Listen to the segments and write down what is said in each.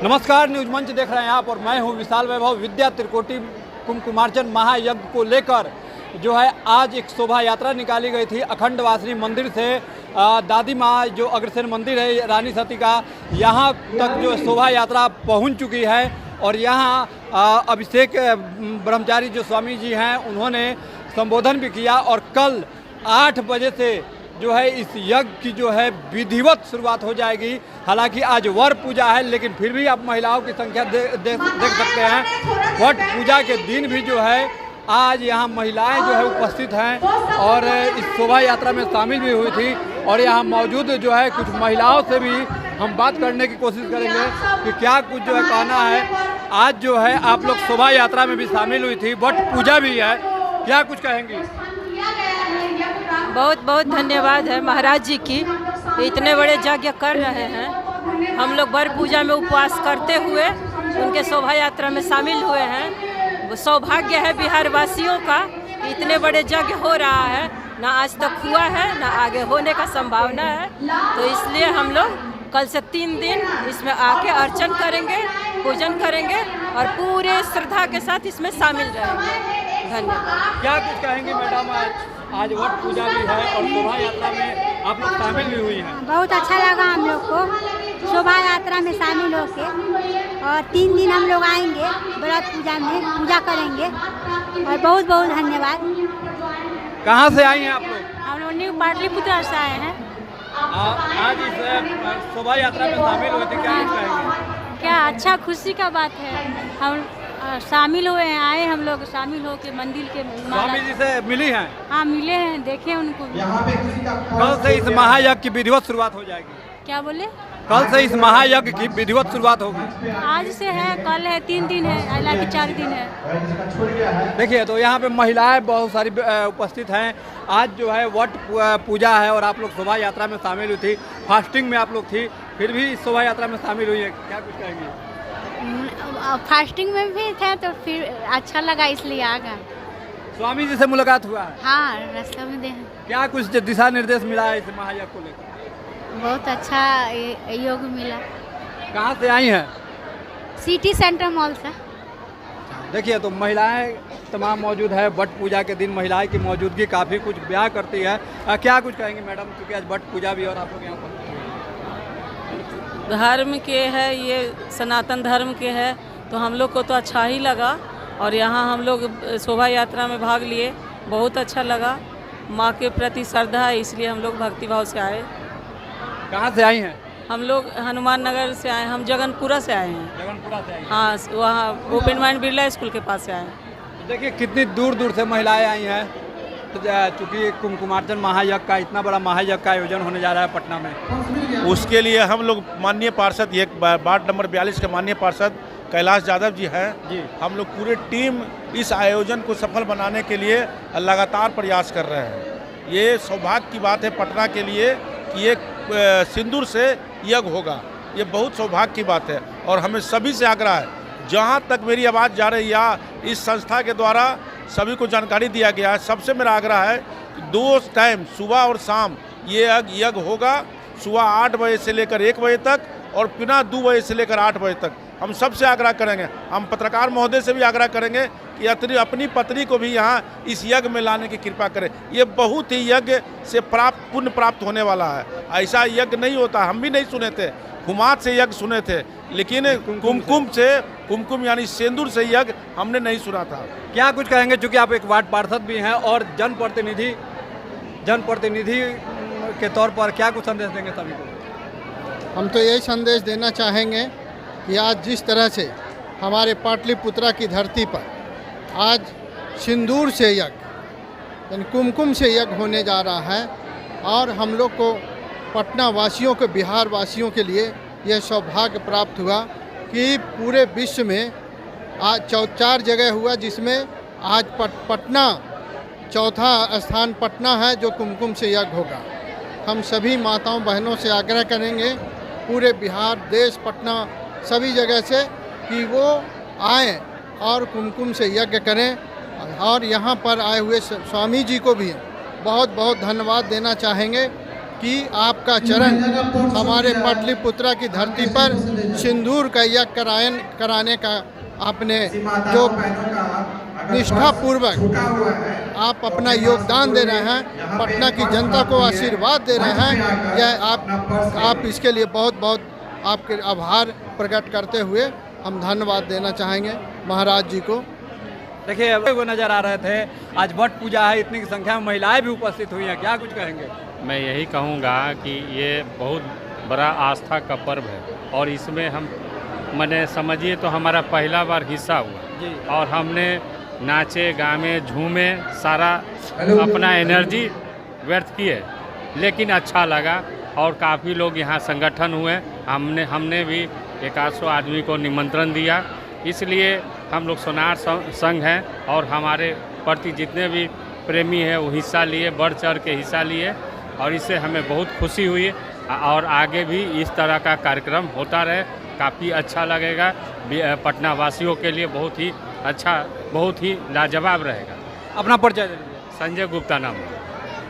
नमस्कार, न्यूज मंच देख रहे हैं आप और मैं हूं विशाल वैभव। विद्या त्रिकोटि कुमकुमार्चन महायज्ञ को लेकर जो है आज एक शोभा यात्रा निकाली गई थी अखंड वासनी मंदिर से। दादी माँ जो अग्रसेन मंदिर है रानी सती का, यहाँ तक जो शोभा यात्रा पहुँच चुकी है और यहाँ अभिषेक ब्रह्मचारी जो स्वामी जी हैं उन्होंने संबोधन भी किया और कल 8 बजे से जो है इस यज्ञ की जो है विधिवत शुरुआत हो जाएगी। हालांकि आज वर पूजा है लेकिन फिर भी आप महिलाओं की संख्या देख सकते हैं। वट पूजा के दिन भी जो है आज यहाँ महिलाएं जो है उपस्थित हैं और इस शोभा यात्रा में शामिल भी हुई थी। और यहाँ मौजूद जो है कुछ महिलाओं से भी हम बात करने की कोशिश करेंगे कि क्या कुछ जो है कहना है। आज जो है आप लोग शोभा यात्रा में भी शामिल हुई थी, वट पूजा भी है, क्या कुछ कहेंगी? बहुत बहुत धन्यवाद है महाराज जी की, इतने बड़े यज्ञ कर रहे हैं। हम लोग वर पूजा में उपवास करते हुए उनके शोभा यात्रा में शामिल हुए हैं। वो सौभाग्य है बिहार वासियों का, इतने बड़े यज्ञ हो रहा है, ना आज तक हुआ है ना आगे होने का संभावना है। तो इसलिए हम लोग कल से 3 दिन इसमें आके अर्चन करेंगे, पूजन करेंगे और पूरे श्रद्धा के साथ इसमें शामिल रहेंगे। धन्यवाद। क्या कुछ कहेंगे मैडम? आज वट पूजा भी है और शोभा यात्रा में आप लोग शामिल भी हुई हैं। बहुत अच्छा लगा हम लोग को शोभा यात्रा में शामिल होके, और 3 दिन हम लोग आएंगे व्रत पूजा में, पूजा करेंगे और बहुत बहुत धन्यवाद। कहाँ से आई हैं आप लोग? हम लोग न्यू पाटलिपुत्र से आए हैं। आज इस शोभा यात्रा में शामिल हुई थी, क्या कुछ कहेंगे? क्या अच्छा खुशी का बात है, हम शामिल हुए हैं, आए हम लोग शामिल होके मंदिर के। स्वामी जी से मिली हैं? हाँ मिले हैं, देखे उनको। कल से इस महायज्ञ की विधिवत शुरुआत हो जाएगी। क्या बोले? कल से इस महायज्ञ की विधिवत शुरुआत होगी। आज से है, कल है, 3 दिन है, हालांकि 4 दिन है। देखिए तो यहाँ पे महिलाएं बहुत सारी उपस्थित हैं। आज जो है वट पूजा है और आप लोग शोभा यात्रा में शामिल हुई थी, फास्टिंग में आप लोग थी, फिर भी इस शोभा यात्रा में शामिल हुई है, क्या कुछ कहेंगे? फास्टिंग में भी थे तो फिर अच्छा लगा इसलिए आ गए। स्वामी जी से मुलाकात हुआ है? हाँ रास्ते में देखें। क्या कुछ दिशा निर्देश मिला है इस महायज्ञ को लेकर? बहुत अच्छा योग मिला। कहाँ से आई हैं? सिटी सेंटर मॉल से। देखिए तो महिलाएं तमाम मौजूद है। वट पूजा के दिन महिलाएं की मौजूदगी काफ़ी कुछ ब्याह करती है। क्या कुछ कहेंगे मैडम, क्योंकि आज वट पूजा भी और आप लोग यहाँ पर? धर्म के है, ये सनातन धर्म के है, तो हम लोग को तो अच्छा ही लगा और यहाँ हम लोग शोभा यात्रा में भाग लिए, बहुत अच्छा लगा। माँ के प्रति श्रद्धा है इसलिए हम लोग भक्तिभाव से आए। कहाँ से आई हैं? हम लोग हनुमान नगर से आए, हम जगनपुरा से आए हैं। जगनपुरा से आई? हाँ, वहाँ ओपन माइंड बिरला स्कूल के पास से आए हैं। देखिए कितनी दूर दूर से महिलाएं आई हैं। तो चूँकि कुमकुमार्चन महायज्ञ का इतना बड़ा महायज्ञ का आयोजन होने जा रहा है पटना में, उसके लिए हम लोग माननीय पार्षद, एक वार्ड नंबर 42 के माननीय पार्षद कैलाश यादव जी हैं जी, हम लोग पूरे टीम इस आयोजन को सफल बनाने के लिए लगातार प्रयास कर रहे हैं। ये सौभाग्य की बात है पटना के लिए कि एक सिंदूर से यज्ञ होगा, ये बहुत सौभाग्य की बात है। और हमें सभी से आग्रह है, जहाँ तक मेरी आवाज़ जा रही है या इस संस्था के द्वारा सभी को जानकारी दिया गया है, सबसे मेरा आग्रह है कि 2 टाइम सुबह और शाम ये यज्ञ होगा। सुबह 8 बजे से लेकर 1 बजे तक और पुनः 2 बजे से लेकर 8 बजे तक। हम सबसे आग्रह करेंगे, हम पत्रकार महोदय से भी आग्रह करेंगे कि अपनी पत्नी को भी यहाँ इस यज्ञ में लाने की कृपा करें। ये बहुत ही यज्ञ से पुण्य प्राप्त होने वाला है। ऐसा यज्ञ नहीं होता, हम भी नहीं सुने थे, हुमात से यज्ञ सुने थे, लेकिन कुमकुम यानी सिंदूर से यज्ञ हमने नहीं सुना था। क्या कुछ कहेंगे, चूँकि आप एक वार्ड पार्षद भी हैं और जनप्रतिनिधि के तौर पर क्या कुछ संदेश देंगे सभी को? हम तो यही संदेश देना चाहेंगे कि आज जिस तरह से हमारे पाटलिपुत्रा की धरती पर आज सिंदूर से यज्ञ यानी कुमकुम से यज्ञ होने जा रहा है, और हम लोग को पटना वासियों को, बिहार वासियों के लिए यह सौभाग्य प्राप्त हुआ कि पूरे विश्व में आज 4 जगह हुआ, जिसमें आज पटना चौथा स्थान पटना है जो कुमकुम से यज्ञ होगा। हम सभी माताओं बहनों से आग्रह करेंगे पूरे बिहार, देश, पटना सभी जगह से कि वो आएँ और कुमकुम से यज्ञ करें। और यहाँ पर आए हुए स्वामी जी को भी बहुत बहुत धन्यवाद देना चाहेंगे कि आपका चरण हमारे पाटलिपुत्रा की धरती पर सिंदूर का यज्ञ कराने का आपने जो निष्ठापूर्वक आप अपना योगदान दे रहे हैं, पटना की जनता को आशीर्वाद दे रहे हैं, यह आप इसके लिए बहुत बहुत आपके आभार प्रकट करते हुए हम धन्यवाद देना चाहेंगे महाराज जी को। देखिए वो नज़र आ रहे थे, आज वट पूजा है, इतनी संख्या में महिलाएं भी उपस्थित हुई हैं, क्या कुछ कहेंगे? मैं यही कहूँगा कि ये बहुत बड़ा आस्था का पर्व है और इसमें हम मैंने समझिए तो हमारा पहला बार हिस्सा हुआ जी। और हमने नाचे गामे झूमे सारा अपना एनर्जी व्यर्थ किए, लेकिन अच्छा लगा और काफ़ी लोग यहाँ संगठन हुए। हमने भी 100 आदमी को निमंत्रण दिया, इसलिए हम लोग सोनार संघ हैं और हमारे प्रति जितने भी प्रेमी हैं वो हिस्सा लिए, बढ़ चढ़ के हिस्सा लिए और इससे हमें बहुत खुशी हुई और आगे भी इस तरह का कार्यक्रम होता रहे, काफ़ी अच्छा लगेगा। पटना वासियों के लिए बहुत ही अच्छा, बहुत ही लाजवाब रहेगा। अपना परिचय दे दीजिए। संजय गुप्ता नाम है।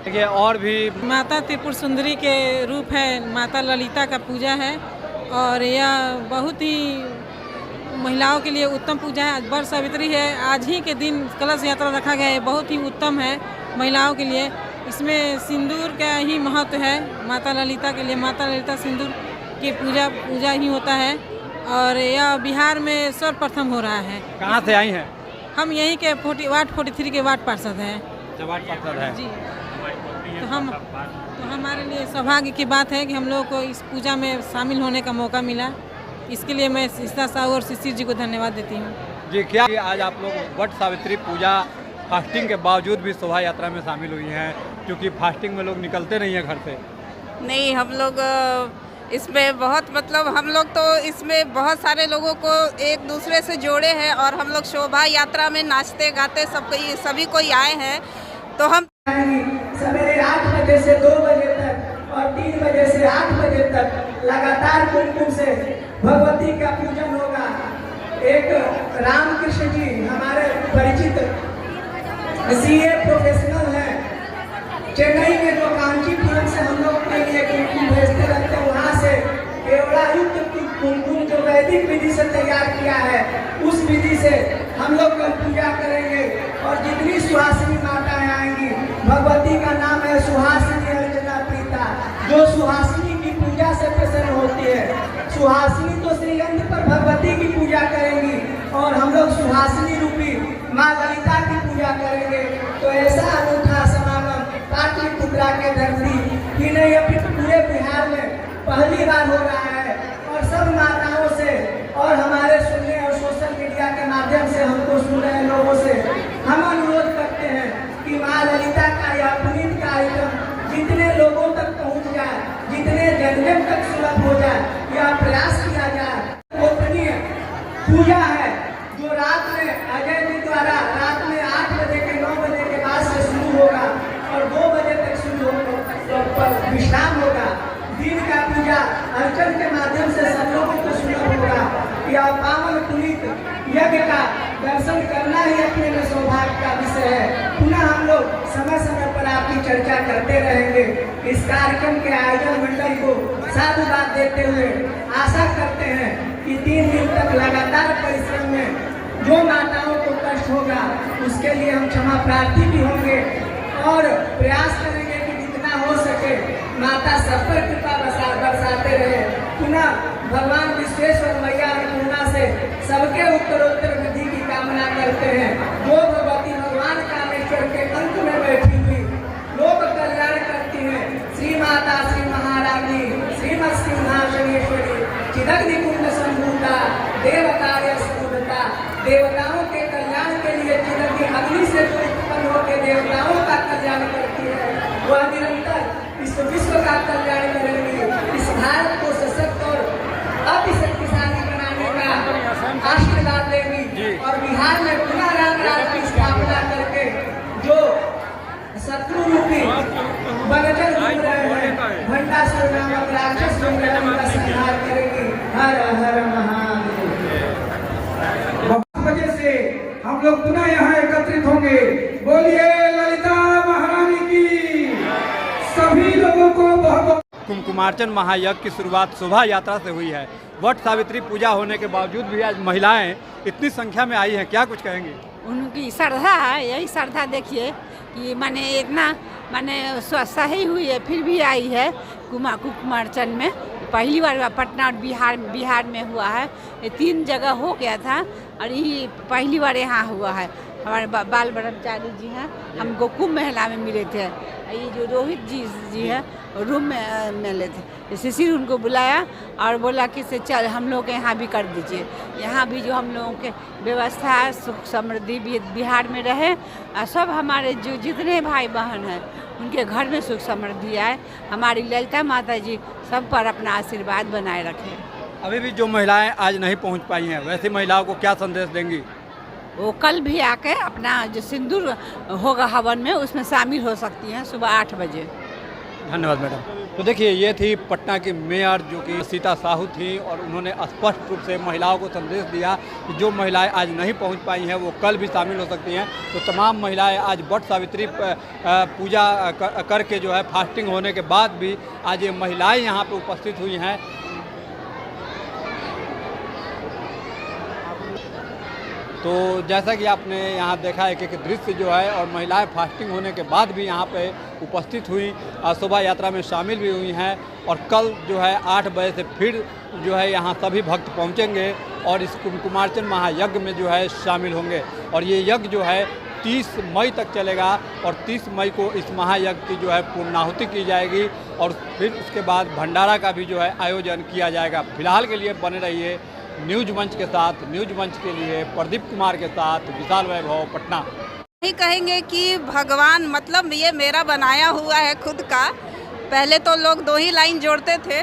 देखिए और भी माता त्रिपुर सुंदरी के रूप है, माता ललिता का पूजा है और यह बहुत ही महिलाओं के लिए उत्तम पूजा है। आज वर सावित्री है, आज ही के दिन कलश यात्रा रखा गया है, बहुत ही उत्तम है महिलाओं के लिए। इसमें सिंदूर का ही महत्व है माता ललिता के लिए। माता ललिता सिंदूर की पूजा ही होता है और यह बिहार में सर्वप्रथम हो रहा है। कहाँ से आई हैं? हम यहीं के वार्ड 43 के वार्ड पार्षद हैं वार्ड पार्षद है जी। तो हमारे लिए सौभाग्य की बात है कि हम लोग को इस पूजा में शामिल होने का मौका मिला। इसके लिए मैं सीता साहू और शिशिर जी को धन्यवाद देती हूँ जी। क्या आज आप लोग वट सावित्री पूजा फास्टिंग के बावजूद भी शोभा यात्रा में शामिल हुई हैं, क्योंकि फास्टिंग में लोग निकलते नहीं हैं घर से? नहीं, हम लोग इसमें बहुत हम लोग तो इसमें बहुत सारे लोगों को एक दूसरे से जोड़े हैं और हम लोग शोभा यात्रा में नाचते गाते सभी कोई आए हैं। तो हम सवेरे 8 बजे से 2 बजे तक और 3 बजे से 8 बजे तक लगातार कुमकुम से भगवती का पूजन होगा। एक रामकृष्ण जी हमारे परिचित सीए प्रोफेशनल हैं, चेन्नई में जो कांचीपुरम से हम लोग के लिए कुमकुम भेजते रहते हैं, वहाँ से केवड़ायुक्त कुमकुम जो वैदिक विधि से तैयार किया है उस विधि से हम लोग कल पूजा करेंगे। और जितनी सुहासिनी माताएं आएंगी, भगवती का नाम है सुहासिनी अर्चना प्रीता, जो सुहासिनी की पूजा से प्रसन्न होती है। सुहासिनी तो श्रीगंध पर भगवती की पूजा करेंगी और हम लोग सुहासिनी रूपी माँ ललिता की पूजा करेंगे। तो ऐसा अनूठा समागम पाटलिपुत्रा के धरती ही नहीं अभी पूरे बिहार में पहली बार हो रहा है। और सब माताओं से और हमारे सुनने और सोशल मीडिया के माध्यम से हमको सुन रहे लोगों से हम अनुरोध करते हैं कि माँ ललिता का यह पुनीत कार्यक्रम जितने लोगों तक पहुँच जाए, जितने जन तक सुलभ हो जाए, यह प्रयास किया जाए। गोपनीय पूजा है जो रात में अजय जी द्वारा रात में 8 बजे के 9 बजे के बाद से शुरू होगा और 2 बजे तक शुरू होगा, विश्राम होगा। दिन का पूजा अर्चन के माध्यम से सब लोगों को सुलभ होगा। यह पावन पुनीत यज्ञ का दर्शन करना ही अपने में सौभाग्य का विषय है। पुनः हम लोग समय समय पर आपकी चर्चा करते रहेंगे। इस कार्यक्रम के आयोजन मंडल को साधुवाद देते हुए आशा करते हैं कि 3 दिन तक लगातार परिश्रम में जो माताओं को कष्ट होगा उसके लिए हम क्षमा प्रार्थी भी होंगे और प्रयास करेंगे कि जितना हो सके माता सब पर कृपा बरसाते रहे। पुनः भगवान विश्वेश्वर मैया अन्नपूर्णा से सबके उत्तरोत्तर वृद्धि की कामना करते हैं। वो भगवती भगवान कामेश्वर के अंत में बैठी हुई लोक कल्याण करती हैं। श्री माता श्री महारानी श्रीमद सिंहासनेश्वरी चिदग्नि कुंड संभूता देव कार्य संभूता, देवताओं के कल्याण के लिए चिदग्नि अग्नि से जो उत्पन्न होकर देवताओं का कल्याण करती है, वह निरंतर इस विश्व का कल्याण करेंगे। इस भारत को सशक्त और अति शक्तिशाली बनाने का आशीर्वाद देंगी और बिहार में पुनः राम राज्य की स्थापना कुमकुमार्चन महायज्ञ की शुरुआत शोभा यात्रा से हुई है। वट सावित्री पूजा होने के बावजूद भी आज महिलाएं इतनी संख्या में आई हैं, क्या कुछ कहेंगी? उनकी श्रद्धा है, यही श्रद्धा देखिए कि माने इतना माने सही हुई है, फिर भी आई है कुमकुमार्चन में। पहली बार पटना और बिहार में हुआ है, ये 3 जगह हो गया था और ये पहली बार यहाँ हुआ है। हमारे बाल ब्रह्मचारी जी हैं, हमको कुंभ मेला में मिले थे। ये जो रोहित जी है रूम में मिले थे, शिशिर उनको बुलाया और बोला कि से चल हम लोग के यहाँ भी कर दीजिए। यहाँ भी जो हम लोगों के व्यवस्था है, सुख समृद्धि बिहार में रहे और सब हमारे जो जितने भाई बहन हैं उनके घर में सुख समृद्धि आए। हमारी ललिता माता जी सब पर अपना आशीर्वाद बनाए रखें। अभी भी जो महिलाएं आज नहीं पहुंच पाई हैं, वैसी महिलाओं को क्या संदेश देंगी? वो कल भी आके अपना जो सिंदूर होगा हवन में उसमें शामिल हो सकती हैं सुबह 8 बजे। धन्यवाद मैडम। तो देखिए, ये थी पटना की मेयर जो कि सीता साहू थी और उन्होंने स्पष्ट रूप से महिलाओं को संदेश दिया कि जो महिलाएं आज नहीं पहुंच पाई हैं वो कल भी शामिल हो सकती हैं। तो तमाम महिलाएं आज वट सावित्री पूजा करके जो है फास्टिंग होने के बाद भी आज ये महिलाएं यहाँ पे उपस्थित हुई हैं। तो जैसा कि आपने यहाँ देखा है कि दृश्य जो है और महिलाएं फास्टिंग होने के बाद भी यहाँ पे उपस्थित हुई, शोभा यात्रा में शामिल भी हुई हैं और कल जो है 8 बजे से फिर जो है यहाँ सभी भक्त पहुँचेंगे और इस कुमकुमार्चन महायज्ञ में जो है शामिल होंगे। और ये यज्ञ जो है 30 मई तक चलेगा और 30 मई को इस महायज्ञ की जो है पूर्णाहुति की जाएगी और फिर उसके बाद भंडारा का भी जो है आयोजन किया जाएगा। फिलहाल के लिए बने रहिए न्यूज मंच के साथ। न्यूज मंच के लिए प्रदीप कुमार के साथ विशाल वैभव, पटना। नहीं कहेंगे कि भगवान मतलब ये मेरा बनाया हुआ है खुद का। पहले तो लोग 2 ही लाइन जोड़ते थे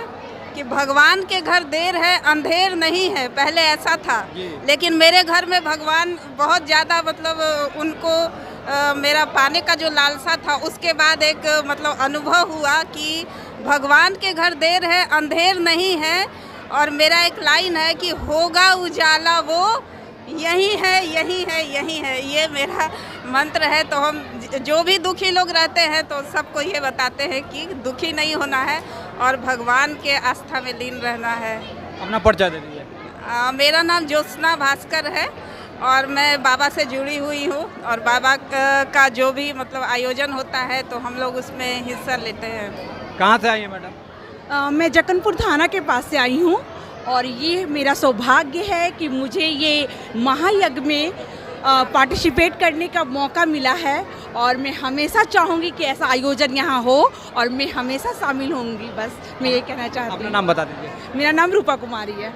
कि भगवान के घर देर है अंधेर नहीं है, पहले ऐसा था। लेकिन मेरे घर में भगवान बहुत ज़्यादा मतलब उनको मेरा पाने का जो लालसा था, उसके बाद एक मतलब अनुभव हुआ कि भगवान के घर देर है अंधेर नहीं है। और मेरा एक लाइन है कि होगा उजाला वो यही है यही है यही है, ये मेरा मंत्र है। तो हम जो भी दुखी लोग रहते हैं तो सबको ये बताते हैं कि दुखी नहीं होना है और भगवान के आस्था में लीन रहना है। अपना परिचय दे दीजिए। मेरा नाम ज्योत्सना भास्कर है और मैं बाबा से जुड़ी हुई हूँ और बाबा का जो भी मतलब आयोजन होता है तो हम लोग उसमें हिस्सा लेते हैं। कहाँ से आई हैं मैडम? मैं जक्कनपुर थाना के पास से आई हूँ और ये मेरा सौभाग्य है कि मुझे ये महायज्ञ में पार्टिसिपेट करने का मौका मिला है और मैं हमेशा चाहूँगी कि ऐसा आयोजन यहाँ हो और मैं हमेशा शामिल होंगी। बस मैं ये कहना चाहती हूँ। अपना नाम बता दीजिए। मेरा नाम रूपा कुमारी है।